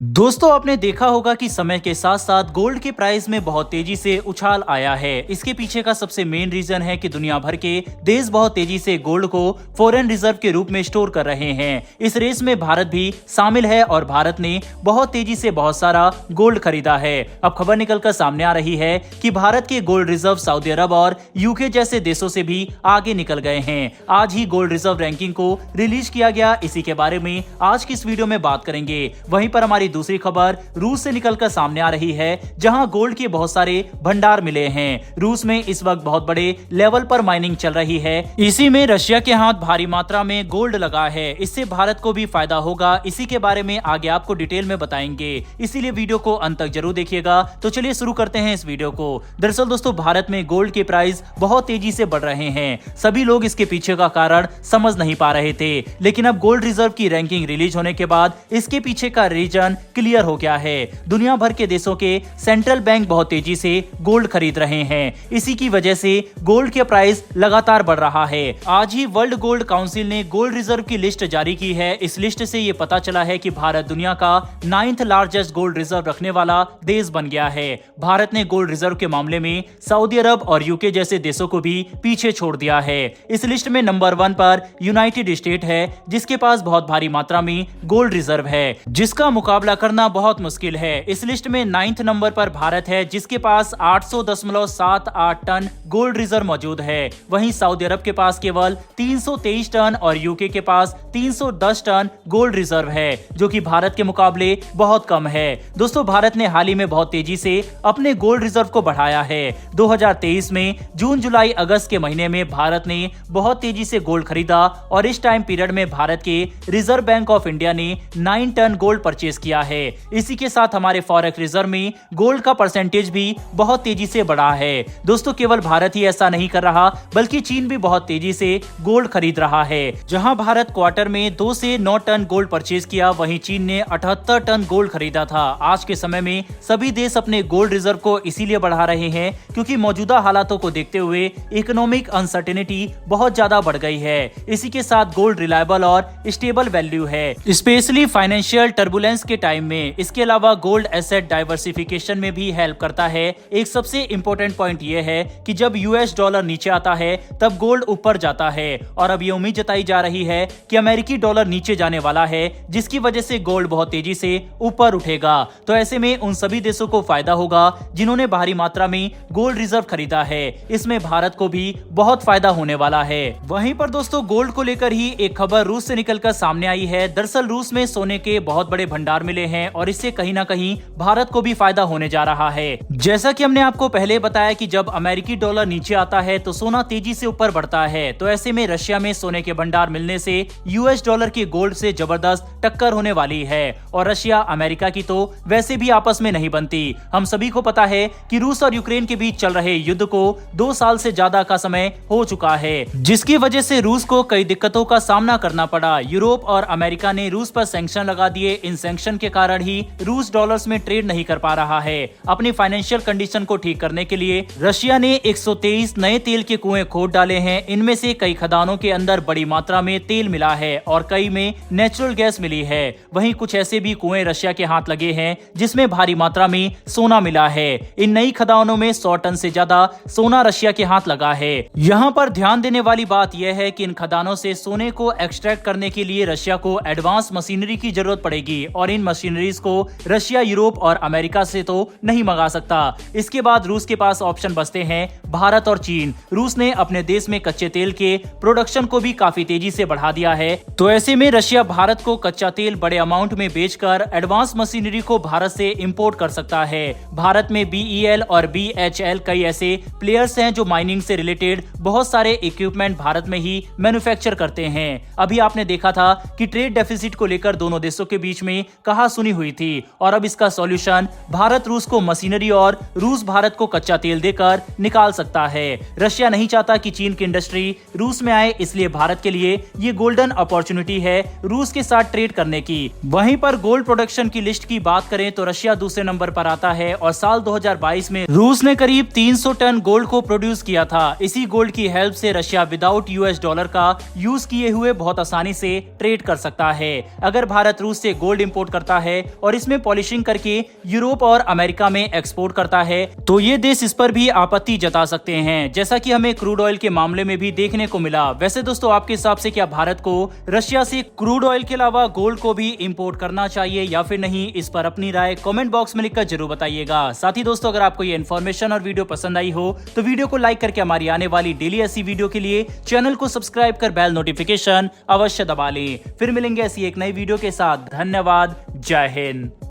दोस्तों आपने देखा होगा कि समय के साथ साथ गोल्ड के प्राइस में बहुत तेजी से उछाल आया है। इसके पीछे का सबसे मेन रीजन है कि दुनिया भर के देश बहुत तेजी से गोल्ड को फॉरेन रिजर्व के रूप में स्टोर कर रहे हैं। इस रेस में भारत भी शामिल है और भारत ने बहुत तेजी से बहुत सारा गोल्ड खरीदा है। अब खबर निकलकर सामने आ रही है कि भारत के गोल्ड रिजर्व सऊदी अरब और यूके जैसे देशों से भी आगे निकल गए हैं। आज ही गोल्ड रिजर्व रैंकिंग को रिलीज किया गया, इसी के बारे में आज की इस वीडियो में बात करेंगे। वहीं पर हमारी दूसरी खबर रूस से निकलकर सामने आ रही है, जहां गोल्ड के बहुत सारे भंडार मिले हैं। रूस में इस वक्त बहुत बड़े लेवल पर माइनिंग चल रही है। इसी में रशिया के हाथ भारी मात्रा में गोल्ड लगा है। इससे भारत को भी फायदा होगा। इसी के बारे में आगे आपको डिटेल में बताएंगे, इसीलिए वीडियो को अंत तक जरूर देखिएगा। तो चलिए शुरू करते हैं इस वीडियो को। दरअसल दोस्तों, भारत में गोल्ड के प्राइस बहुत तेजी से बढ़ रहे हैं। सभी लोग इसके पीछे का कारण समझ नहीं पा रहे थे, लेकिन अब गोल्ड रिजर्व की रैंकिंग रिलीज होने के बाद इसके पीछे का रीजन क्लियर हो गया है। दुनिया भर के देशों के सेंट्रल बैंक बहुत तेजी से गोल्ड खरीद रहे हैं। इसी की वजह से गोल्ड के प्राइस लगातार बढ़ रहा है। आज ही वर्ल्ड गोल्ड काउंसिल ने गोल्ड रिजर्व की लिस्ट जारी की है। इस लिस्ट से ये पता चला है कि भारत दुनिया का 9th लार्जेस्ट गोल्ड रिजर्व रखने वाला देश बन गया है। भारत ने गोल्ड रिजर्व के मामले में सऊदी अरब और यूके जैसे देशों को भी पीछे छोड़ दिया है। इस लिस्ट में नंबर 1 पर यूनाइटेड स्टेट है, जिसके पास बहुत भारी मात्रा में गोल्ड रिजर्व है, जिसका मुकाबला करना बहुत मुश्किल है। इस लिस्ट में 9th नंबर पर भारत है, जिसके पास 800.78 टन गोल्ड रिजर्व मौजूद है। वहीं सऊदी अरब के पास केवल 323 टन और यूके के पास 310 टन गोल्ड रिजर्व है, जो कि भारत के मुकाबले बहुत कम है। दोस्तों, भारत ने हाल ही में बहुत तेजी से अपने गोल्ड रिजर्व को बढ़ाया है। 2023 में जून, जुलाई, अगस्त के महीने में भारत ने बहुत तेजी से गोल्ड खरीदा और इस टाइम पीरियड में भारत के रिजर्व बैंक ऑफ इंडिया ने 9 टन गोल्ड परचेज किया है। इसी के साथ हमारे फॉरेक्स रिजर्व में गोल्ड का परसेंटेज भी बहुत तेजी से बढ़ा है। दोस्तों, केवल भारत ही ऐसा नहीं कर रहा, बल्कि चीन भी बहुत तेजी से गोल्ड खरीद रहा है। जहां भारत क्वार्टर में 2 से 9 टन गोल्ड परचेज किया, वहीं चीन ने 78 टन गोल्ड खरीदा था। आज के समय में सभी देश अपने गोल्ड रिजर्व को इसीलिए बढ़ा रहे हैं क्योंकि मौजूदा हालातों को देखते हुए इकोनॉमिक अनसर्टेनिटी बहुत ज्यादा बढ़ गई है। इसी के साथ गोल्ड रिलायबल और स्टेबल वैल्यू है, स्पेशली फाइनेंशियल टर्बुलेंस के टाइम में। इसके अलावा गोल्ड एसेट डाइवर्सिफिकेशन में भी हेल्प करता है। एक सबसे इंपॉर्टेंट पॉइंट यह है कि जब यूएस डॉलर नीचे आता है तब गोल्ड ऊपर जाता है, और अब ये उम्मीद जताई जा रही है कि अमेरिकी डॉलर नीचे जाने वाला है, जिसकी वजह से गोल्ड बहुत तेजी से ऊपर उठेगा। तो ऐसे में उन सभी देशों को फायदा होगा जिन्होंने भारी मात्रा में गोल्ड रिजर्व खरीदा है। इसमें भारत को भी बहुत फायदा होने वाला है। वहीं पर दोस्तों, गोल्ड को लेकर ही एक खबर रूस से निकलकर सामने आई है। दरअसल रूस में सोने के बहुत बड़े भंडार मिले हैं और इससे कहीं ना कहीं भारत को भी फायदा होने जा रहा है। जैसा कि हमने आपको पहले बताया कि जब अमेरिकी डॉलर नीचे आता है तो सोना तेजी से ऊपर बढ़ता है। तो ऐसे में रशिया में सोने के भंडार मिलने से यूएस डॉलर के गोल्ड से जबरदस्त टक्कर होने वाली है। और रशिया अमेरिका की तो वैसे भी आपस में नहीं बनती। हम सभी को पता है कि रूस और यूक्रेन के बीच चल रहे युद्ध को 2 साल से ज्यादा का समय हो चुका है, जिसकी वजह से रूस को कई दिक्कतों का सामना करना पड़ा। यूरोप और अमेरिका ने रूस पर सैंक्शन लगा दिए। इन सैंक्शन के कारण ही रूस डॉलर्स में ट्रेड नहीं कर पा रहा है। अपनी फाइनेंशियल कंडीशन को ठीक करने के लिए रशिया ने 123 नए तेल के कुएं खोद डाले हैं। इनमें से कई खदानों के अंदर बड़ी मात्रा में तेल मिला है और कई में नेचुरल गैस मिली है। वहीं कुछ ऐसे भी कुएं रशिया के हाथ लगे हैं जिसमें भारी मात्रा में सोना मिला है। इन नई खदानों में 100 टन से ज्यादा सोना रशिया के हाथ लगा है। यहाँ पर ध्यान देने वाली बात यह है कि इन खदानों से सोने को एक्सट्रैक्ट करने के लिए रशिया को एडवांस मशीनरी की जरूरत पड़ेगी, और इन मशीनरीज को रशिया, यूरोप और अमेरिका से तो नहीं मंगा सकता। इसके बाद रूस के पास ऑप्शन बचते हैं भारत और चीन। रूस ने अपने देश में कच्चे तेल के प्रोडक्शन को भी काफी तेजी से बढ़ा दिया है। तो ऐसे में रशिया भारत को कच्चा तेल बड़े अमाउंट में बेचकर एडवांस मशीनरी को भारत से इंपोर्ट कर सकता है। भारत में BEL और BHL कई ऐसे प्लेयर्स हैं जो माइनिंग से रिलेटेड बहुत सारे इक्विपमेंट भारत में ही मैन्युफैक्चर करते हैं। अभी आपने देखा था कि ट्रेड डेफिसिट को लेकर दोनों देशों के बीच में कहा सुनी हुई थी, और अब इसका सॉल्यूशन भारत रूस को मशीनरी और रूस भारत को कच्चा तेल देकर निकाल सकता है। रशिया नहीं चाहता कि चीन की इंडस्ट्री रूस में आए, इसलिए भारत के लिए ये गोल्डन अपॉर्चुनिटी है रूस के साथ ट्रेड करने की। वहीं पर गोल्ड प्रोडक्शन की लिस्ट की बात करें तो रशिया दूसरे नंबर पर आता है, और साल 2022 में रूस ने करीब 300 टन गोल्ड को प्रोड्यूस किया था। इसी गोल्ड की हेल्प से रशिया विदाउट यूएस डॉलर का यूज किए हुए बहुत आसानी से ट्रेड कर सकता है। अगर भारत रूस से गोल्ड इंपोर्ट करता करता है और इसमें पॉलिशिंग करके यूरोप और अमेरिका में एक्सपोर्ट करता है, तो ये देश इस पर भी आपत्ति जता सकते हैं, जैसा कि हमें क्रूड ऑयल के मामले में भी देखने को मिला। वैसे दोस्तों, आपके हिसाब से क्या भारत को रशिया से क्रूड ऑयल के अलावा गोल्ड को भी इंपोर्ट करना चाहिए या फिर नहीं? इस पर अपनी राय कमेंट बॉक्स में लिखकर जरूर बताइएगा। साथ ही दोस्तों, अगर आपको ये इन्फॉर्मेशन और वीडियो पसंद आई हो तो वीडियो को लाइक करके हमारी आने वाली डेली ऐसी वीडियो के लिए चैनल को सब्सक्राइब कर बेल नोटिफिकेशन अवश्य दबा लें। फिर मिलेंगे ऐसी एक नई वीडियो के साथ। धन्यवाद। जय हिंद।